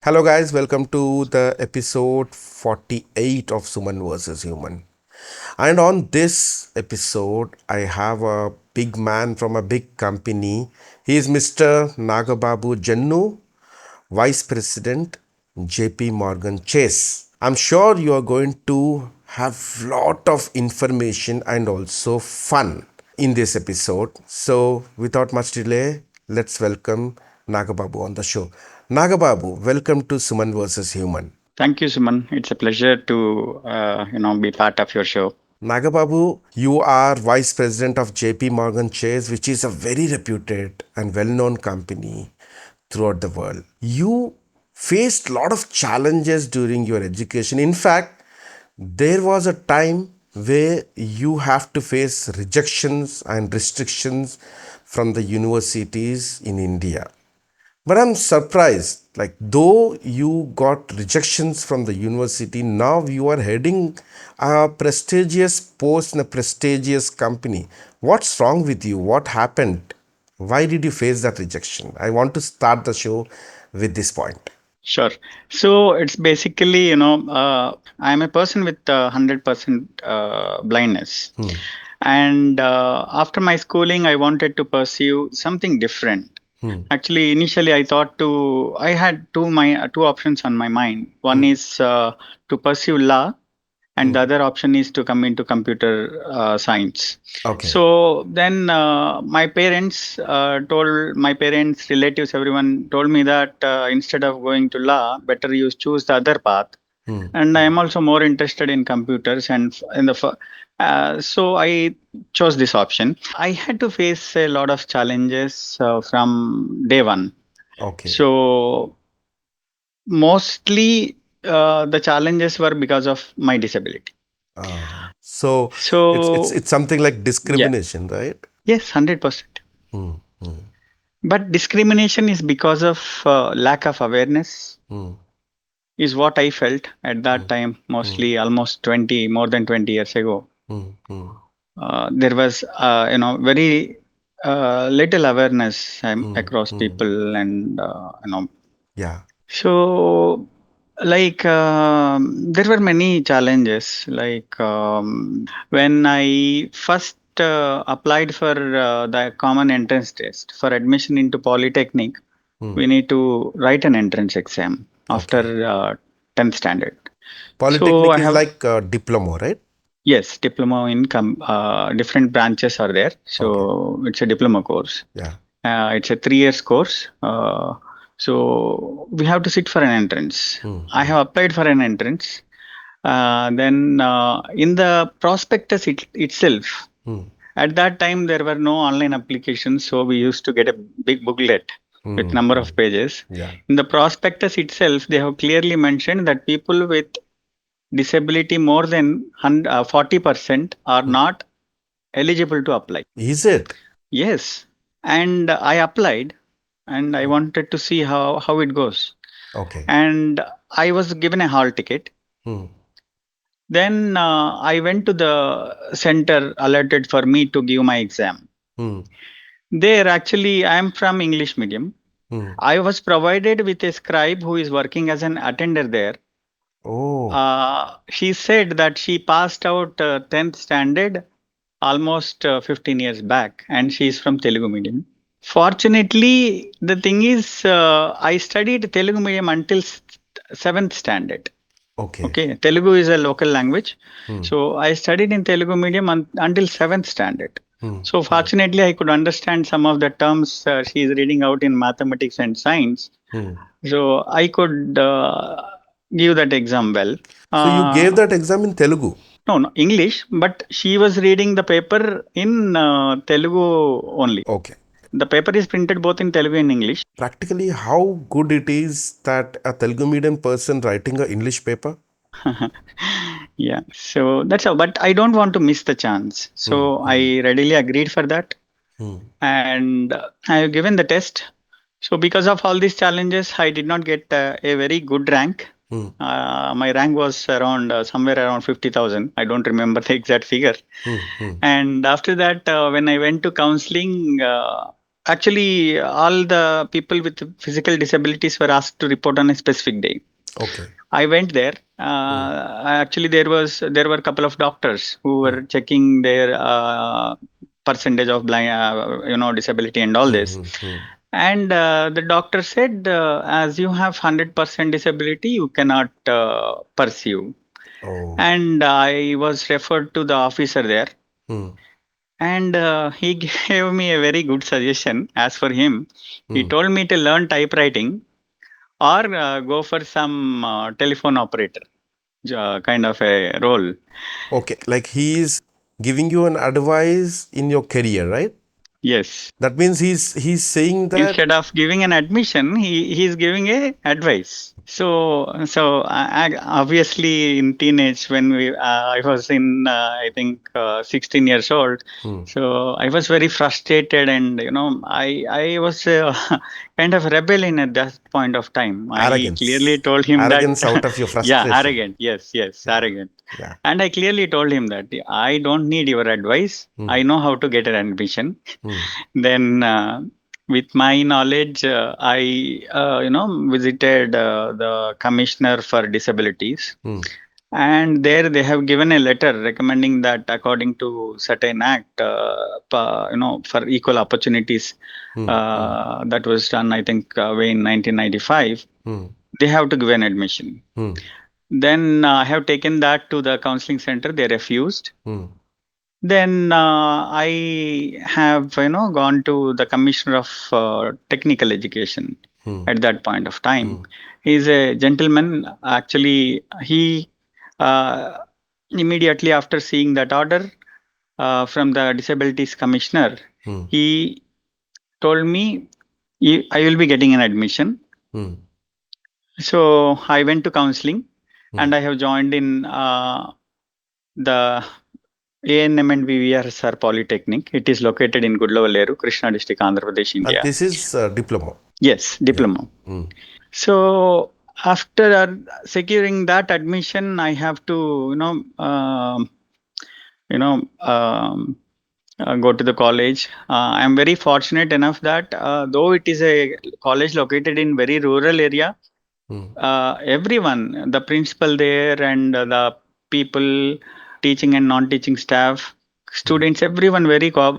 Hello, guys. Welcome to the episode 48 of Suman versus Human. And on this episode, I have a big man from a big company. He is Mr. Nagababu Jannu, Vice President, JP Morgan Chase. I'm sure you are going to have lot of information and also fun in this episode. So, without much delay, let's welcome Nagababu on the show. Nagababu, welcome to Suman versus Human. Thank you, Suman. It's a pleasure to be part of your show. Nagababu, you are Vice President of JP Morgan Chase, which is a very reputed and well known company throughout the world. You faced a lot of challenges during your education. In fact, there was a time where you have to face rejections and restrictions from the universities in India. But I'm surprised, like, though you got rejections from the university, now you are heading a prestigious post in a prestigious company. What's wrong with you? What happened? Why did you face that rejection? I want to start the show with this point. Sure. So it's basically, I'm a person with 100% blindness. And after my schooling, I wanted to pursue something different. Hmm. Actually, initially, I had two options on my mind. One Hmm. is to pursue law, and Hmm. the other option is to come into computer science. Okay. So then my parents, relatives, everyone told me that instead of going to law, better you choose the other path. Hmm. And I am also more interested in computers, and so I chose this option. I had to face a lot of challenges from day one. Okay. So mostly the challenges were because of my disability. So it's So it's something like yeah, discrimination, right? yes, 100%. Hmm. Hmm. But discrimination is because of lack of awareness, Hmm. is what I felt at Hmm. that time, Hmm. mostly almost more than 20 years ago. Hmm. Hmm. There was, very little awareness Hmm. across Hmm. people, and, Yeah. so, there were many challenges. When I first applied for the common entrance test for admission into Polytechnic, Hmm. we need to write an entrance exam Okay. after 10th standard. So Polytechnic I is have, like diploma, right? yes, diploma in different branches are there. Okay. So it's a diploma course. Yeah. It's a 3 years course. So we have to sit for an entrance. Hmm. I Hmm. have applied for an entrance. Then in the prospectus itself, Hmm. at that time there were no online applications, so we used to get a big booklet with Hmm. number Hmm. of pages. Yeah. In the prospectus itself, they have clearly mentioned that people with disability more than 40% are Hmm. not eligible to apply. Is it? Yes, and I applied, and I wanted to see how it goes. Okay. And I was given a hall ticket. Hmm. Then I went to the center allotted for me to give my exam. Hmm. There, actually, I am from English medium. Hmm. I was provided with a scribe who is working as an attender there. Oh. She said that she passed out 10th standard almost 15 years back, and she is from Telugu medium. Fortunately, the thing is, I studied Telugu medium until 7th standard. Okay. Okay, Telugu is a local language. Hmm. So I studied in Telugu medium until 7th standard. Hmm. So Hmm. fortunately, I could understand some of the terms she is reading out in mathematics and science. Hmm. So I could give that exam well. So you Uh, gave that exam in Telugu. no, no, English, but she was reading the paper in Telugu only. Okay. The paper is printed both in Telugu and English. Practically, how good it is that a Telugu medium person writing a English paper? Yeah, so that's how. But I don't want to miss the chance. Hmm. So Hmm. I readily agreed for that, Hmm. and I have given the test. So because of all these challenges, I did not get a very good rank. Hmm. My rank was around somewhere around 50,000. I don't remember the exact figure. Hmm. Hmm. And after that, when I went to counseling, Actually, all the people with physical disabilities were asked to report on a specific day. Okay. I went there. Actually, there were a couple of doctors who were checking their percentage of blind, disability and all this. And the doctor said, as you have 100% disability, you cannot pursue. Oh. And I was referred to the officer there, Hmm. and he gave me a very good suggestion. As for him, he Hmm. told me to learn typewriting or go for some telephone operator kind of a role. Okay. Like he is giving you an advice in your career, right? Yes. That means he's saying that. Instead of giving an admission, he's giving a advice. So obviously in teenage when I was in I think 16 years old, Hmm. so I was very frustrated, and I was kind of rebelling at that point of time. I clearly Arrogance. told him that Arrogance out of your yeah, frustration. arrogant. Yes, Yeah. arrogant. Yeah. And I clearly told him that I don't need your advice. Hmm. I know how to get an admission. Hmm. Then, with my knowledge, I visited the commissioner for disabilities, Hmm. and there they have given a letter recommending that according to certain act, for equal opportunities, Hmm. Hmm. that was done, I think, way in 1995. Hmm. They have to give an admission. Hmm. Then I have taken that to the counseling center. They refused. Hmm. Then I have gone to the commissioner of technical education Hmm. at that point of time. Hmm. He's a gentleman. Actually, he uh, immediately after seeing that order from the disabilities commissioner, Hmm. he told me, I will be getting an admission." Hmm. So I went to counseling, Hmm. and I have joined in the ANM and VVRSR Polytechnic. It is located in Gudlavaleru, Krishna district, Andhra Pradesh, And India. this is diploma. Yes, Yeah. diploma. Hmm. So after securing that admission, I have to, you know, um, go to the college. I'm very fortunate enough that though it is a college located in very rural area, Hmm. everyone, the principal there and the people, teaching and non-teaching staff, Hmm. students, everyone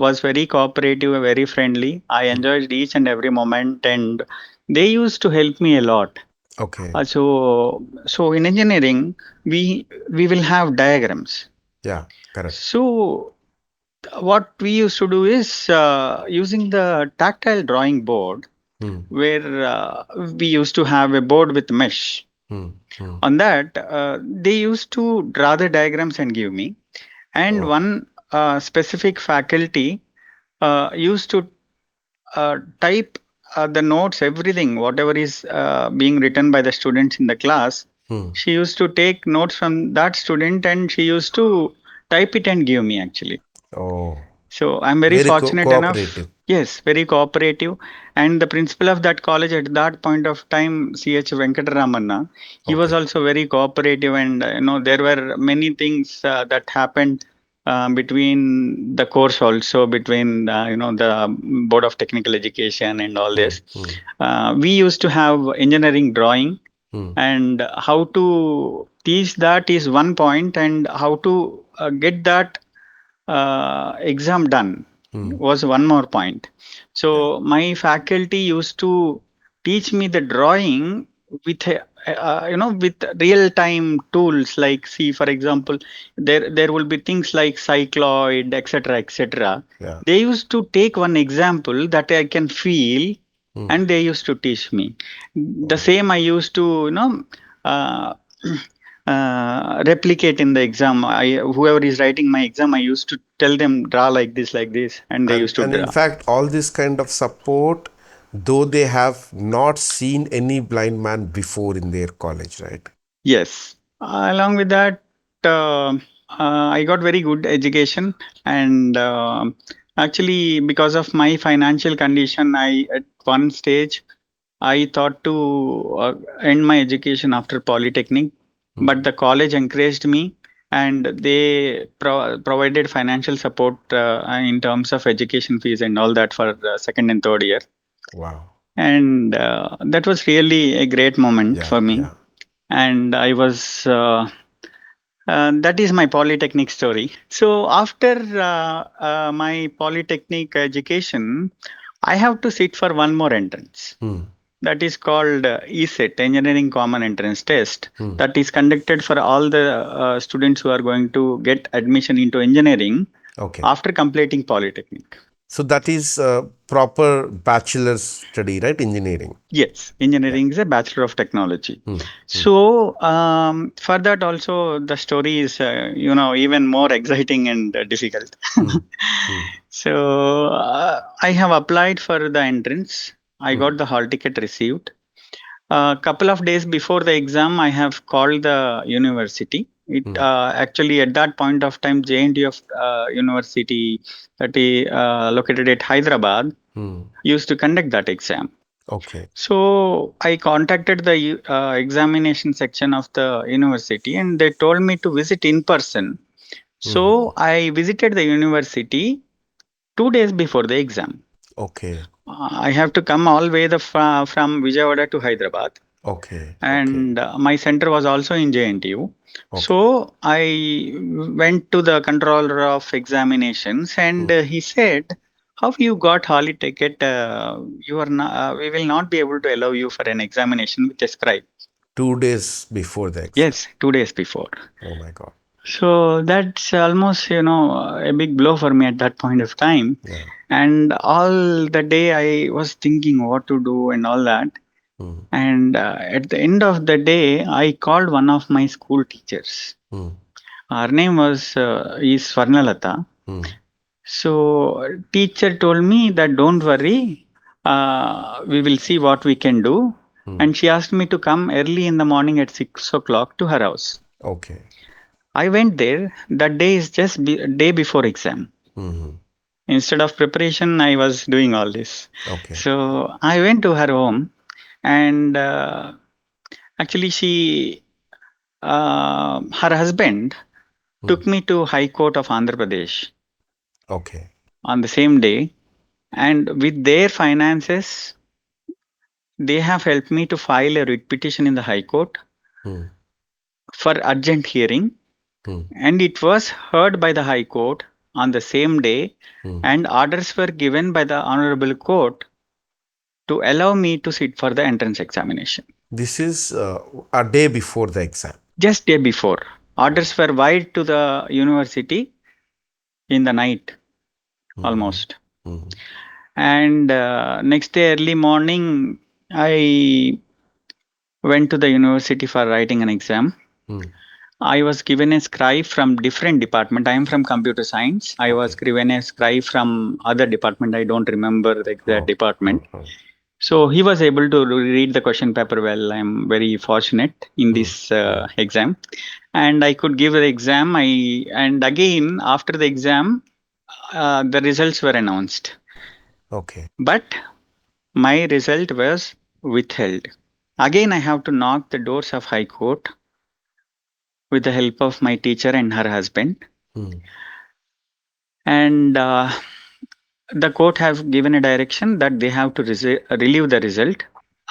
was very cooperative, very friendly. I Hmm. enjoyed each and every moment, and they used to help me a lot. Okay. So in engineering, we will have diagrams. Yeah. Correct. So what we used to do is using the tactile drawing board, Hmm. where we used to have a board with mesh. Hmm. Hmm. On that, they used to draw the diagrams and give me. And Oh. one specific faculty used to type the notes, everything, whatever is being written by the students in the class. Hmm. She used to take notes from that student, and she used to type it and give me actually. Oh. So I'm very Very fortunate enough. cooperative. Yes, very cooperative. And the principal of that college at that point of time, CH Venkataramanna, he was Okay. also very cooperative. And there were many things that happened between the course, also between the Board of Technical Education and all Hmm. this. Hmm. We used to have engineering drawing, Hmm. and how to teach that is one point, and how to get that exam done Hmm. was one more point. Yeah. So my faculty used to teach me the drawing with with real time tools, like, see, for example, there will be things like cycloid, etc., etc. Yeah. They used to take one example that I can feel, Hmm. and they used to teach me. The Oh. same I used to uh, replicate in the exam. Whoever is writing my exam, I used to tell them, draw like this, and they used to And in draw. fact, all this kind of support, though they have not seen any blind man before in their college, right? Yes. Along with that, I got very good education, and actually, because of my financial condition, I at one stage I thought to end my education after polytechnic, Hmm. but the college encouraged me, and they provided financial support in terms of education fees and all that for second and third year. Wow. And that was really a great moment Yeah, for me. yeah. And I was that is my polytechnic story. So after my polytechnic education, I have to sit for one more entrance. Hmm. That is called ESET, Engineering Common Entrance Test. Hmm. That is conducted for all the students who are going to get admission into engineering Okay. after completing polytechnic. So that is a proper bachelor's study, right? Engineering. Yes, Yeah. engineering is a Bachelor of Technology. Hmm. Hmm. So for that also the story is even more exciting and difficult. Hmm. Hmm. So I have applied for the entrance. I Hmm. got the hall ticket received. A couple of days before the exam, I have called the university. It Hmm. actually at that point of time, JNT of University that is located at Hyderabad Hmm. used to conduct that exam. Okay. So I contacted the examination section of the university, and they told me to visit in person. Hmm. So I visited the university 2 days before the exam. Okay. I have to come all the way from Vijayawada to Hyderabad, Okay. Okay. and my center was also in JNTU. Okay. So I went to the controller of examinations, Hmm. and he said, "How you got hall ticket? You are not. We will not be able to allow you for an examination with a scribe." 2 days before the exam. Yes, 2 days before. Oh my God. So that's almost a big blow for me at that point of time. Yeah. And all the day I was thinking what to do and all that. Hmm. And at the end of the day, I called one of my school teachers. Hmm. Her name was is Swarnalata. Hmm. So teacher told me that don't worry, we will see what we can do. Hmm. And she asked me to come early in the morning at 6 o'clock to her house. Okay. I went there. That day is just day before exam. Hmm. Instead of preparation, I was doing all this. Okay. So I went to her home, and actually, her husband Hmm. took me to High Court of Andhra Pradesh Okay. on the same day, and with their finances, they have helped me to file a writ petition in the High Court Hmm. for urgent hearing, Hmm. and it was heard by the High Court on the same day, Hmm. and orders were given by the Honorable Court to allow me to sit for the entrance examination. This is a day before the exam. Just day before, Oh. orders were wired to the university in the night Hmm. almost. Hmm. And next day early morning, I went to the university for writing an exam. Hmm. I was given a scribe from different department. I am from computer science. I was Okay. given a scribe from other department. I don't remember the exact Oh. Hmm. department. Hmm. So he was able to read the question paper well. I'm very fortunate in Hmm. this Hmm. exam, and I could give the exam. I and again after the exam, the results were announced, Okay. but my result was withheld. Again, I have to knock the doors of High Court with the help of my teacher and her husband, Hmm. and the court have given a direction that they have to relieve the result.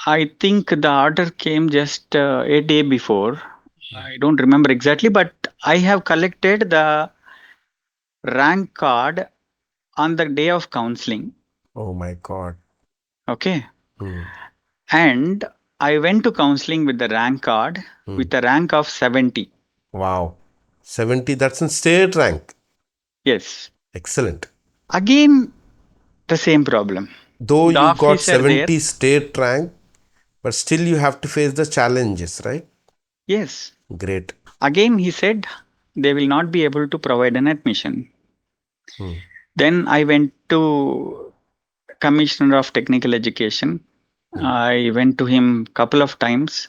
I think the order came just a day before. I don't remember exactly, but I have collected the rank card on the day of counseling. Oh my God. Okay. Hmm. And I went to counseling with the rank card Hmm. with a rank of 70. Wow. 70, that's in state rank. Yes. Excellent. Again, the same problem. Though The you got officer there, 70 state rank, but still you have to face the challenges, right? yes. Great. Again, he said they will not be able to provide an admission. Hmm. Then I went to Commissioner of Technical Education. Hmm. I went to him couple of times.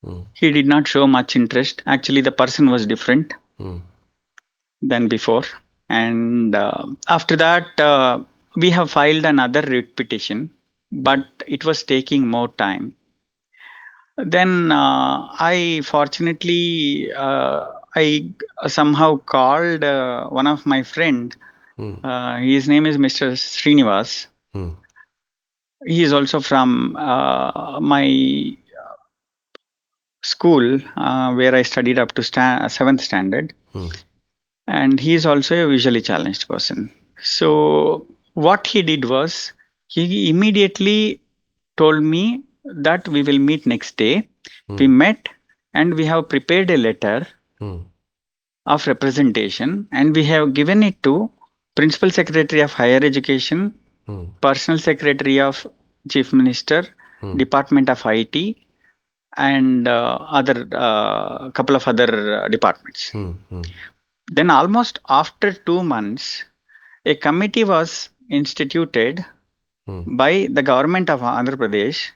Hmm. He did not show much interest. Actually, the person was different Hmm. than before. And after that, we have filed another writ petition, but it was taking more time. Then I fortunately I somehow called one of my friend. His name is Mr. Srinivas. He is also from my school where I studied up to seventh standard, and he is also a visually challenged person. So what he did was he immediately told me that we will meet next day. We met and we have prepared a letter of representation and we have given it to Principal Secretary of Higher Education, Personal Secretary of Chief Minister, Department of IT, and other couple of other departments. Then, almost after 2 months, a committee was instituted by the government of Andhra Pradesh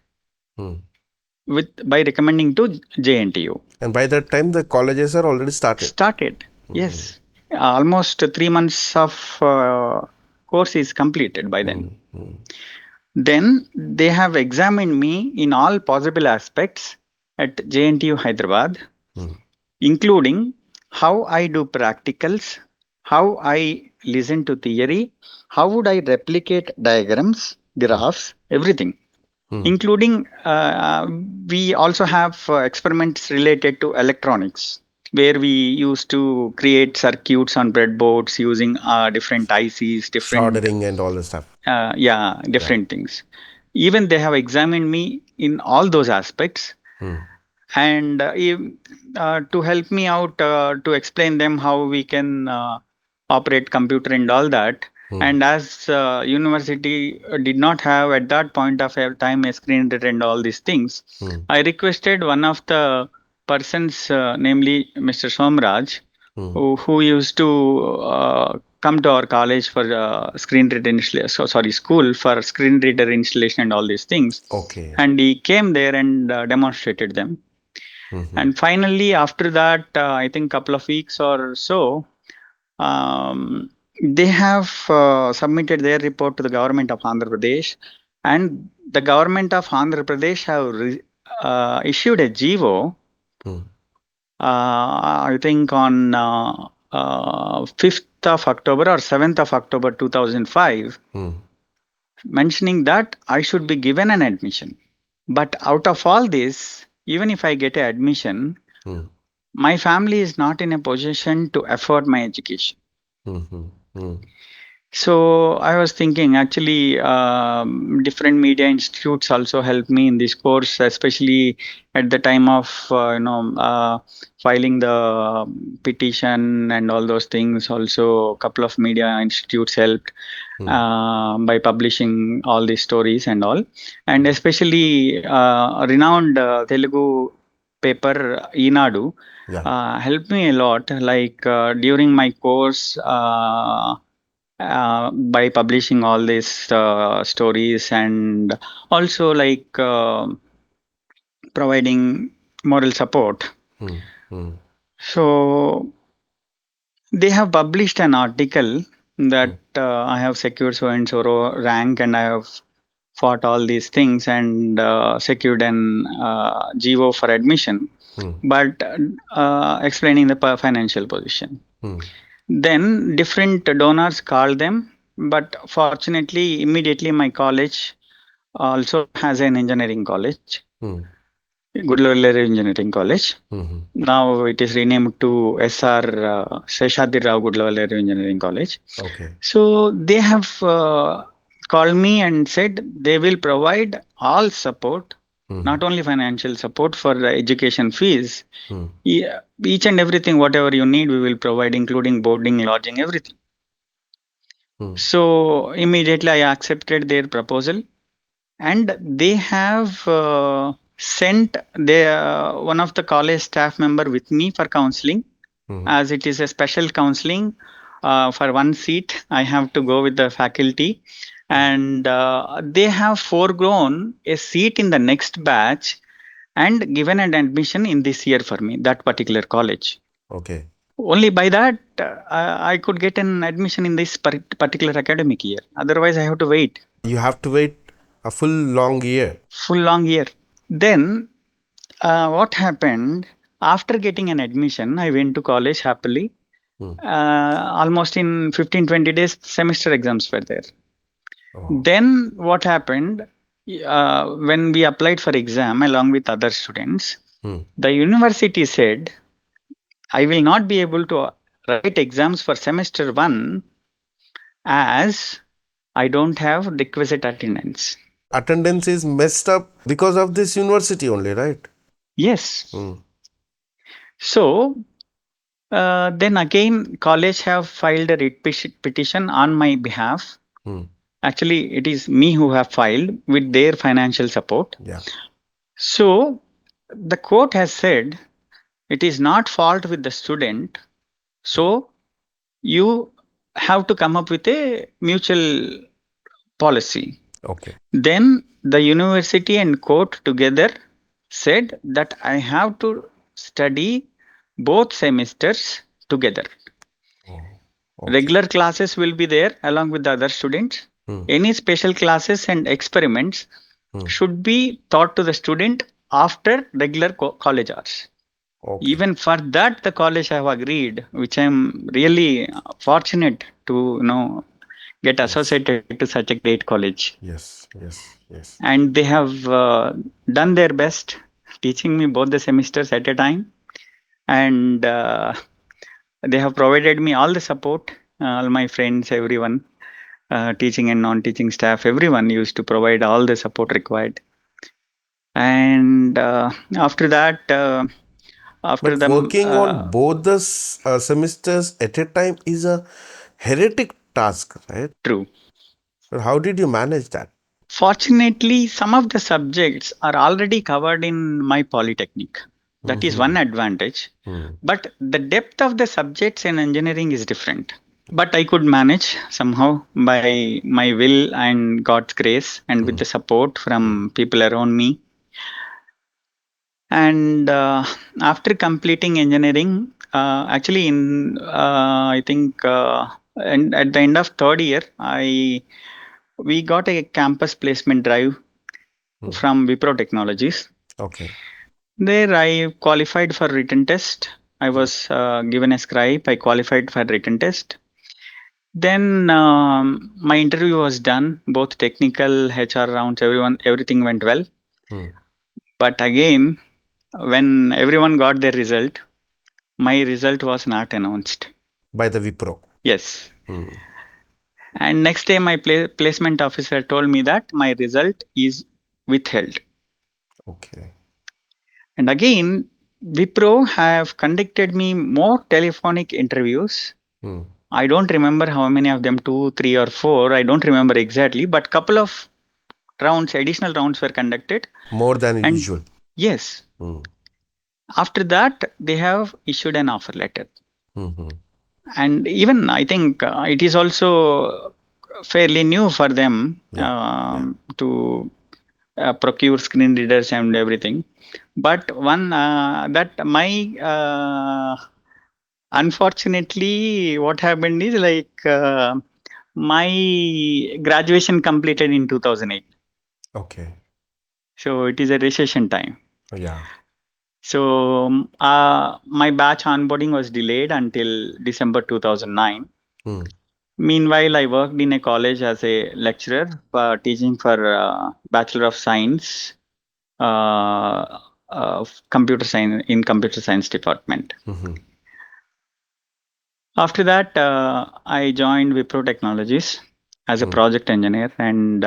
with by recommending to JNTU. And by that time, the colleges are already started. Started, yes. Almost 3 months of course is completed by then. Then they have examined me in all possible aspects at JNTU Hyderabad, including how I do practicals, how I listen to theory, how would I replicate diagrams, graphs, everything. Including, we also have experiments related to electronics, where we used to create circuits on breadboards using different ICs, different Soldering and all the stuff. different things. Even they have examined me in all those aspects, and to help me out to explain them how we can operate computer and all that. And as university did not have at that point of time a screen reader and all these things, I requested one of the persons, namely Mr. Somraj, who used to come to our college for screen reader installation. So sorry, school for screen reader installation and all these things. Okay. And he came there and demonstrated them. And finally, after that, I think couple of weeks or so, they have submitted their report to the government of Andhra Pradesh, and the government of Andhra Pradesh have issued a GO. I think on 5th of October or 7th of October 2005, mentioning that I should be given an admission. But out of all this, even if I get an admission, my family is not in a position to afford my education. So I was thinking, actually, different media institutes also helped me in this course, especially at the time of filing the petition and all those things. Also, a couple of media institutes helped by publishing all these stories and all, and especially renowned Telugu paper Enadu helped me a lot. Like during my course. By publishing all these stories and also like providing moral support. So they have published an article that I have secured so and so rank and I have fought all these things and secured an GO for admission, but explaining the financial position. Then different donors called them, but fortunately, immediately my college also has an engineering college, Gudlavalleri Engineering College. Now it is renamed to SR Seshadri Rao Gudlavalleri Engineering College. Okay. So they have called me and said they will provide all support, not only financial support for the education fees. Each and everything, whatever you need, we will provide, including boarding, lodging, everything. So immediately I accepted their proposal, and they have sent one of the college staff member with me for counseling, as it is a special counseling. For one seat, I have to go with the faculty, and they have foregone a seat in the next batch and given an admission in this year for me, that particular college. Okay. Only by that I could get an admission in this particular academic year. Otherwise, I have to wait. You have to wait a full long year. Full long year. Then what happened? After getting an admission, I went to college happily. Hmm. Almost in 15, 20 days, semester exams were there. Oh. Then what happened? When we applied for exam along with other students, Hmm. the university said, I will not be able to write exams for semester one as I don't have requisite attendance. Attendance is messed up because of this university only, right? Yes. Hmm. So then again, college have filed a writ petition on my behalf. Hmm. Actually, it is me who have filed with their financial support. Yeah. So the court has said it is not fault with the student. So you have to come up with a mutual policy. Okay. Then the university and court together said that I have to study both semesters together. Oh. Okay. Regular classes will be there along with the other students. Hmm. Any special classes and experiments Hmm. should be taught to the student after regular college hours. Okay. Even for that, the college have agreed, which I'm really fortunate to get Yes. associated to such a great college. Yes. Yes. Yes. And they have done their best teaching me both the semesters at a time, and they have provided me all the support. All my friends, everyone, teaching and non-teaching staff, everyone used to provide all the support required. And after that, after But them, working on both the semesters at a time is a heretic task, right? true. But how did you manage that? Fortunately, some of the subjects are already covered in my polytechnic. That is Mm-hmm. one advantage. Hmm. But the depth of the subjects in engineering is different. But I could manage somehow by my will and God's grace and with Hmm. the support Hmm. from people around me. And after completing engineering, actually, I think, and at the end of third year, we got a campus placement drive Hmm. from Wipro Technologies. Okay. There, I qualified for written test. I Hmm. was given a scribe. I qualified for written test. Then my interview was done. Both technical, HR rounds, everything went well. Hmm. But again, when everyone got their result, my result was not announced. By the Wipro. Yes. Hmm. And next day, my placement officer told me that my result is withheld. Okay. And again, Wipro have conducted me more telephonic interviews. Hmm. I don't remember how many of them, two, three, or four. I don't remember exactly, but couple of rounds, additional rounds were conducted. More than And usual. yes, Hmm. after that, they have issued an offer letter. Hmm. And even I think it is also fairly new for them Yeah. Yeah. to procure screen readers and everything. But one that my unfortunately, what happened is like my graduation completed in 2008. Okay. So it is a recession time. Yeah. So my batch onboarding was delayed until December 2009. Hmm. Meanwhile, I worked in a college as a lecturer teaching for Bachelor of Science, computer science in computer science department. Hmm. After that, I joined Wipro Technologies as a Hmm. project engineer, and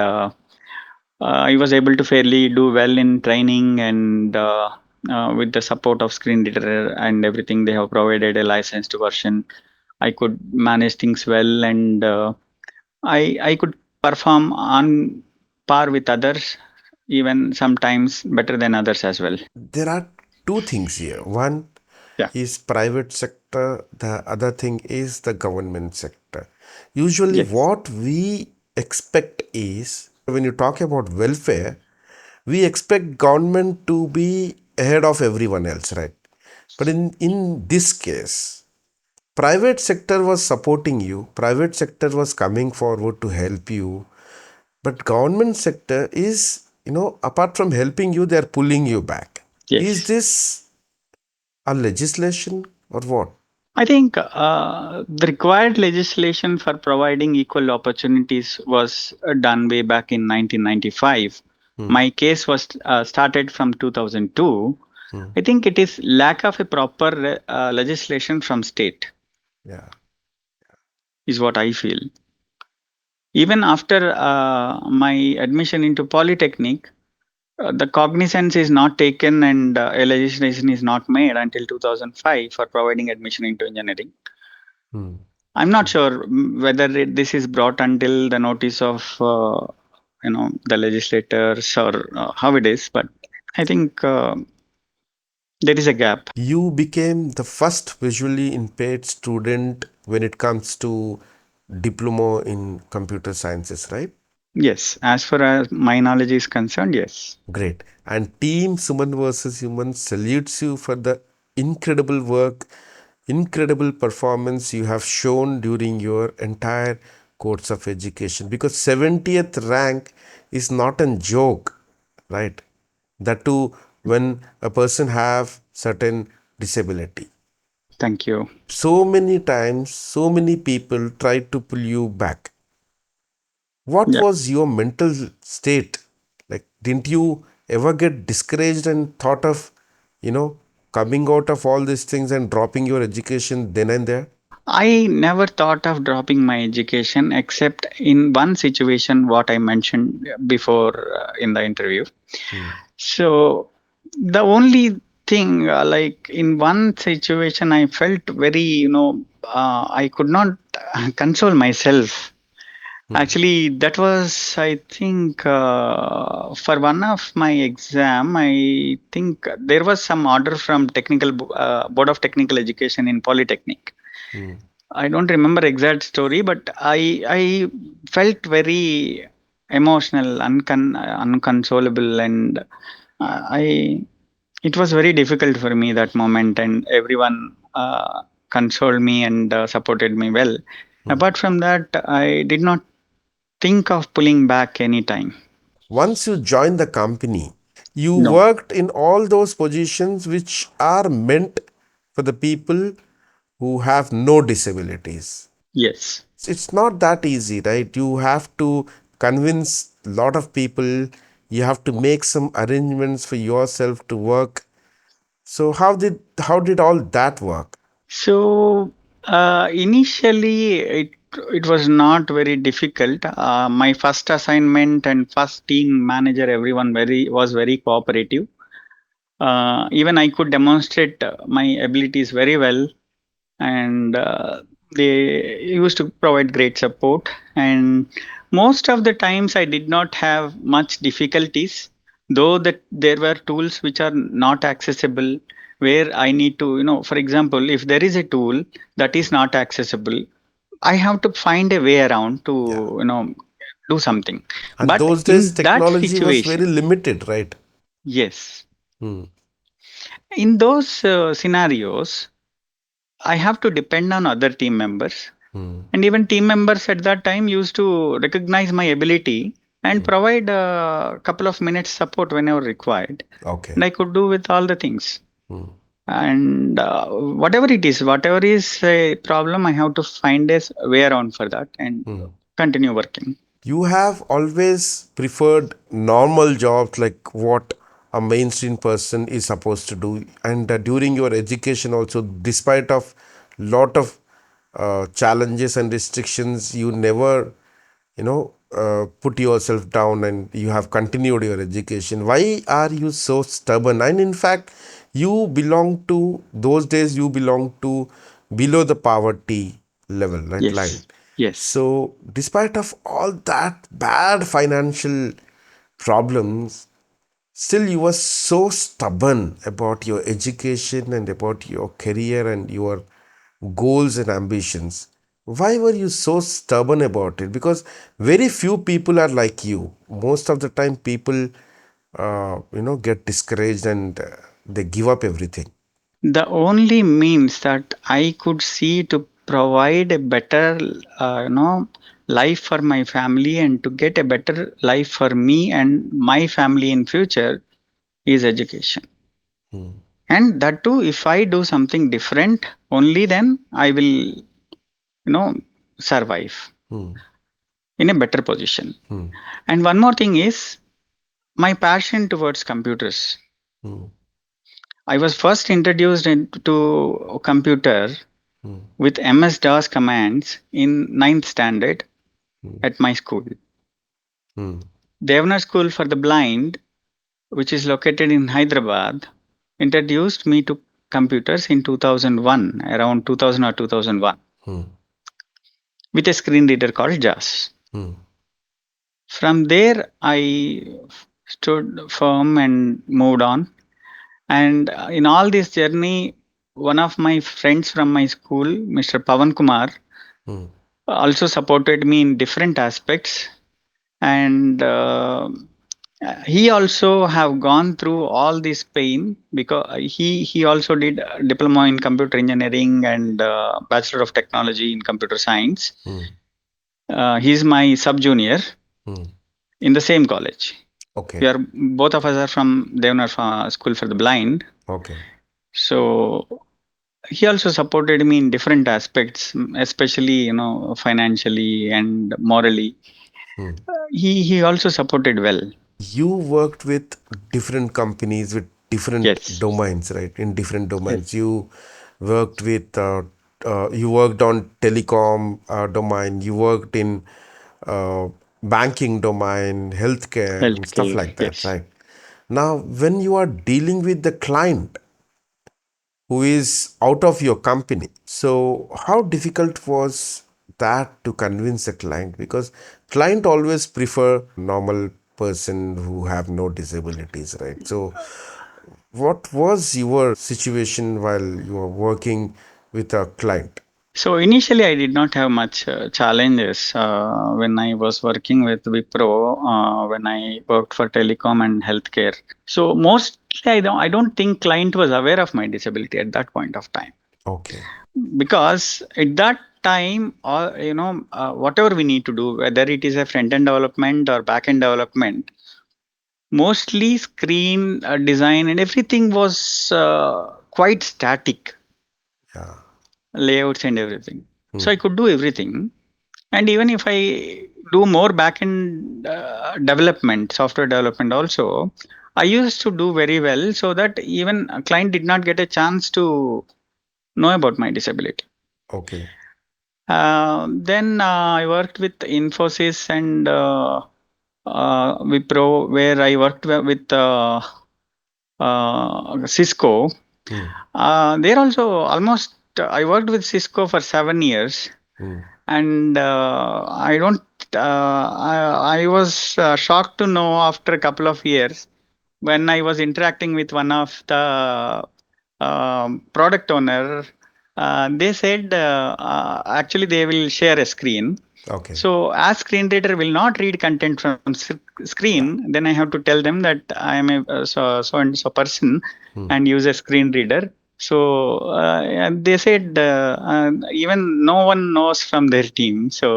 I was able to fairly do well in training and with the support of screen reader and everything, they have provided a licensed version. I could manage things well, and I could perform on par with others, even sometimes better than others as well. There are two things here. One Yeah. is private sector, the other thing is the government sector. Usually Yes. what we expect is when you talk about welfare, we expect government to be ahead of everyone else, right? But in this case, private sector was supporting you, private sector was coming forward to help you, but government sector is, apart from helping you, they're pulling you back. Is Yes. this A legislation or what? I think the required legislation for providing equal opportunities was done way back in 1995. Hmm. My case was started from 2002. Hmm. I think it is lack of a proper legislation from state Yeah. is what I feel. Even after my admission into polytechnic, the cognizance is not taken and a legislation is not made until 2005 for providing admission into engineering. Hmm. I'm not sure whether this is brought until the notice of the legislators or how it is, but I think there is a gap. You became the first visually impaired student when it comes to diploma in computer sciences, right? Yes, as far as my knowledge is concerned, yes. Great. And Team Suman versus Human salutes you for the incredible work, incredible performance you have shown during your entire course of education. Because 70th rank is not a joke, right? That too when a person have certain disability. Thank you. So many times, so many people try to pull you back. What Yeah. was your mental state? Like, didn't you ever get discouraged and thought of, you know, coming out of all these things and dropping your education then and there? I never thought of dropping my education except in one situation, what I mentioned before in the interview. Hmm. So, the only thing, like in one situation, I felt very, I could not console myself. Hmm. Actually, that was, I think, for one of my exam, I think there was some order from Board of Technical Education in Polytechnic. Hmm. I don't remember exact story, but I felt very emotional, unconsolable, and I it was very difficult for me that moment, and everyone consoled me and supported me well. Hmm. Apart from that, I did not think of pulling back anytime. Once you join the company, you No. worked in all those positions which are meant for the people who have no disabilities. Yes. It's not that easy, right? You have to convince a lot of people, you have to make some arrangements for yourself to work. So how did all that work? So initially, it was not very difficult. My first assignment and first team manager, everyone very cooperative. Even I could demonstrate my abilities very well, and they used to provide great support. And most of the times, I did not have much difficulties, though that there were tools which are not accessible, where I need to, for example, if there is a tool that is not accessible, I have to find a way around Yeah. to, do something. And But those days in that technology was very situation, limited, right? yes, Hmm. in those scenarios, I have to depend on other team members. Hmm. And even team members at that time used to recognize my ability and Hmm. provide a couple of minutes support whenever required. Okay. And I could do with all the things. Hmm. And whatever is a problem, I have to find a way around for that and Hmm. continue working. You have always preferred normal jobs like what a mainstream person is supposed to do, and during your education also, despite of lot of challenges and restrictions, you never put yourself down and you have continued your education. Why are you so stubborn? And in fact, you belong to those days, you belong to below the poverty level, right, line. Yes. Yes. So despite of all that bad financial problems, still you were so stubborn about your education and about your career and your goals and ambitions. Why were you so stubborn about it? Because very few people are like you. Most of the time people get discouraged and they give up everything. The only means that I could see to provide a better, life for my family and to get a better life for me and my family in future is education. Hmm. And that too, if I do something different, only then I will, survive Hmm. in a better position. Hmm. And one more thing is my passion towards computers. Hmm. I was first introduced into computer Hmm. with MS DOS commands in ninth standard Hmm. at my school. Hmm. Devna School for the Blind, which is located in Hyderabad, introduced me to computers in 2001, around 2000 or 2001, Hmm. with a screen reader called JAS. Hmm. From there, I stood firm and moved on. And in all this journey, one of my friends from my school, Mr. Pavan Kumar, Hmm. also supported me in different aspects. And he also have gone through all this pain because he also did a diploma in computer engineering and bachelor of technology in computer science. Hmm. He's my sub junior Hmm. in the same college. We Okay. are both of us are from Devnar School for the Blind. Okay. So he also supported me in different aspects, especially financially and morally. Hmm. He also supported well. You worked with different companies with different Yes. domains, right? In different Yes. domains, you worked with you worked on telecom domain, you worked in uh, banking domain, healthcare and stuff Healthcare. like that, Yes. right? Now when you are dealing with the client who is out of your company, so how difficult was that to convince the client? Because client always prefer normal person who have no disabilities, right? So what was your situation while you were working with a client? So initially, I did not have much challenges when I was working with Wipro, when I worked for telecom and healthcare. So mostly, I don't think client was aware of my disability at that point of time, Okay. because at that time, whatever we need to do, whether it is a front end development or back end development, mostly screen design and everything was quite static, Yeah. layouts and everything. Hmm. So I could do everything. And even if I do more backend development, software development also, I used to do very well so that even a client did not get a chance to know about my disability. Okay. Then I worked with Infosys and Wipro, where I worked with Cisco. Hmm. There also almost I worked with Cisco for 7 years, Hmm. and I don't. I was shocked to know after a couple of years when I was interacting with one of the product owner. They said actually they will share a screen. Okay. So as screen reader will not read content from Yeah. screen, then I have to tell them that I am a so and so person Hmm. and use a screen reader. So and they said even no one knows from their team. So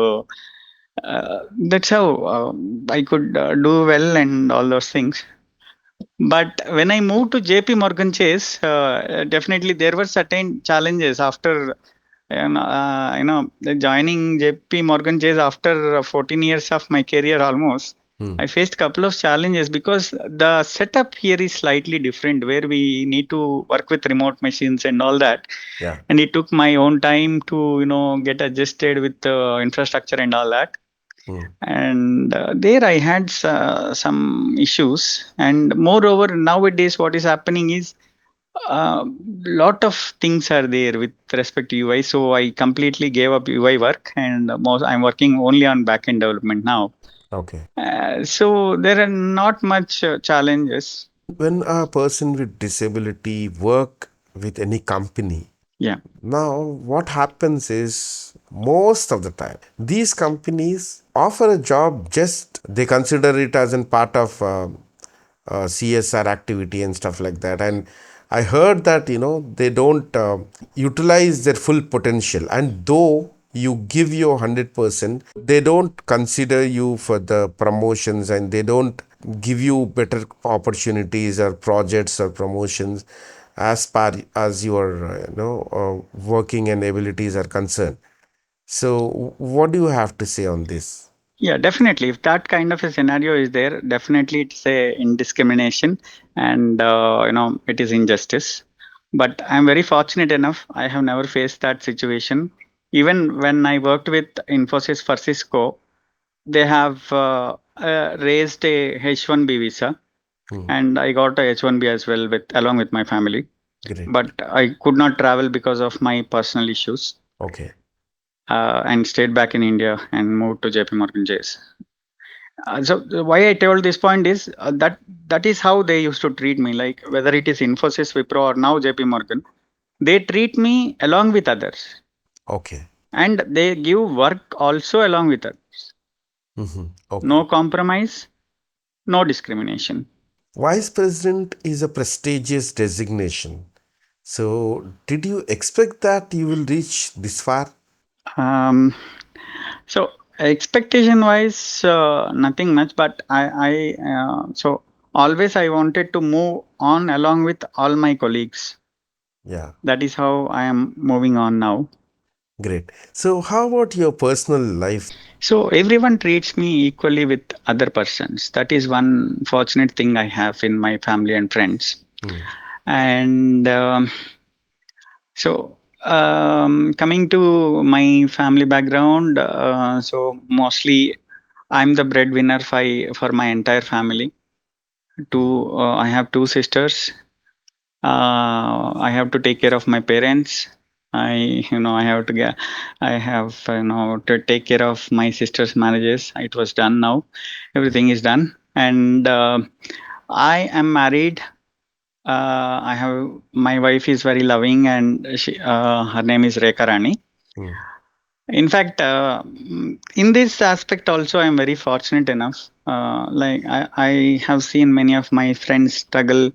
that's how I could do well and all those things. But when I moved to JP Morgan Chase, definitely there were certain challenges after joining JP Morgan Chase after 14 years of my career almost. Hmm. I faced a couple of challenges because the setup here is slightly different, where we need to work with remote machines and all that. Yeah. And it took my own time to get adjusted with the infrastructure and all that. Hmm. And there I had some issues. And moreover, nowadays what is happening is lot of things are there with respect to UI. So I completely gave up UI work, and I'm working only on backend development now. Okay. So there are not much challenges. When a person with disability work with any company, Yeah. now what happens is most of the time these companies offer a job, just they consider it as a part of CSR activity and stuff like that. And I heard that they don't utilize their full potential, and though you give your 100%, they don't consider you for the promotions, and they don't give you better opportunities or projects or promotions. as far as your working and abilities are concerned. So what do you have to say on this? Yeah, definitely. If that kind of a scenario is there, definitely it's a indiscrimination, and it is injustice. But I'm very fortunate enough. I have never faced that situation. Even when I worked with Infosys for Cisco, they have raised a H1B visa, Hmm. and I got a H1B as well with along with my family. Great. But I could not travel because of my personal issues, Okay. and stayed back in India and moved to JP Morgan Chase. So why I told this point is that is how they used to treat me. Like whether it is Infosys, Wipro, or now JP Morgan, they treat me along with others, Okay. and they give work also along with others. Okay. No compromise, no discrimination. Vice president is a prestigious designation. So, did you expect that you will reach this far? Um, so expectation wise, nothing much, but so always I wanted to move on along with all my colleagues. Yeah, That is how I am moving on now. great. So, how about your personal life? So everyone treats me equally with other persons. That is one fortunate thing I have in my family and friends. Hmm. And coming to my family background, so mostly I'm the breadwinner for my entire family. I have two sisters. I have to take care of my parents. I have to get, I have, to take care of my sister's marriages. It was done now. Everything is done. And I am married. I have, my wife is very loving, and her name is Rekha Rani. Hmm. In fact, in this aspect also, I'm very fortunate enough. I have seen many of my friends struggle,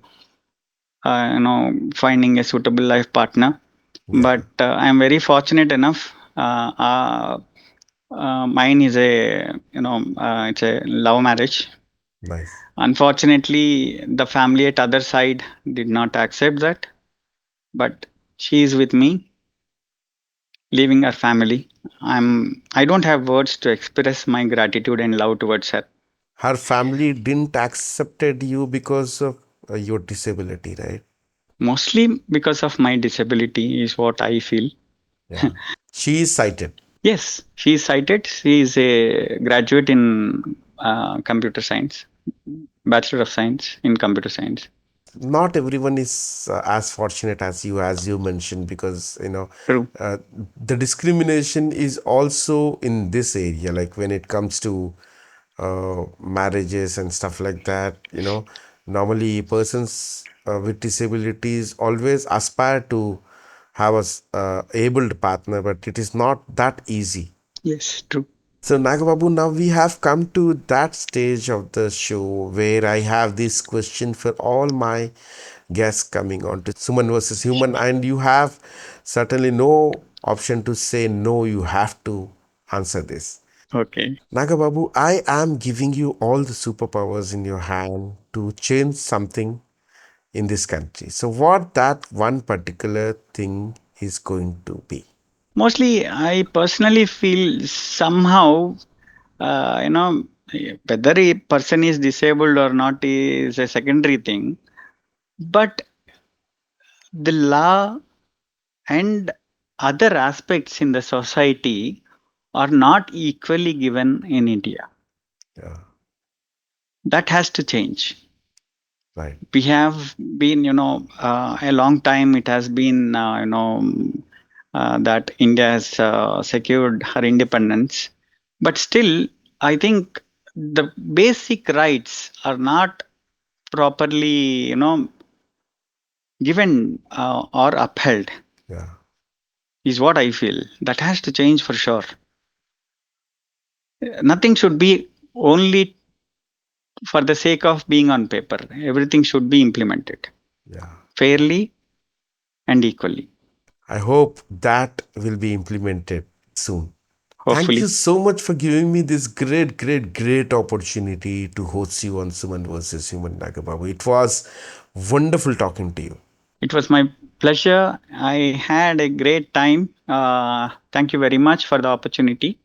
finding a suitable life partner. Yeah, But I'm very fortunate enough. Mine is it's a love marriage. nice. Unfortunately, the family at other side did not accept that. But she is with me, leaving her family. I don't have words to express my gratitude and love towards her. Her family didn't accepted you because of your disability, right? Mostly because of my disability is what I feel. Yeah. She is sighted. Yes, she is cited. She is a graduate in computer science, Bachelor of Science in computer science. Not everyone is as fortunate as you mentioned, because True. uh, the discrimination is also in this area, like when it comes to marriages and stuff like that. Normally persons with disabilities always aspire to have a abled partner, but it is not that easy. Yes, true. So, Nagababu, now we have come to that stage of the show where I have this question for all my guests coming on to Suman versus Human, and you have certainly no option to say no, you have to answer this. Okay. Nagababu, I am giving you all the superpowers in your hand to change something in this country. So, what that one particular thing is going to be? Mostly, I personally feel somehow, uh, you know, whether a person is disabled or not is a secondary thing. But the law and other aspects in the society are not equally given in India. Yeah, That has to change. right. We have been, a long time, it has been, that India has secured her independence. But still, I think the basic rights are not properly, given or upheld, Yeah, is what I feel. That has to change for sure. Nothing should be only for the sake of being on paper. Everything should be implemented yeah. fairly and equally, I hope that will be implemented soon. Thank you hopefully. so much for giving me this great, great, great opportunity to host you on Suman versus Human, Nagababu. It was wonderful talking to you. It was my pleasure. I had a great time. Thank you very much for the opportunity.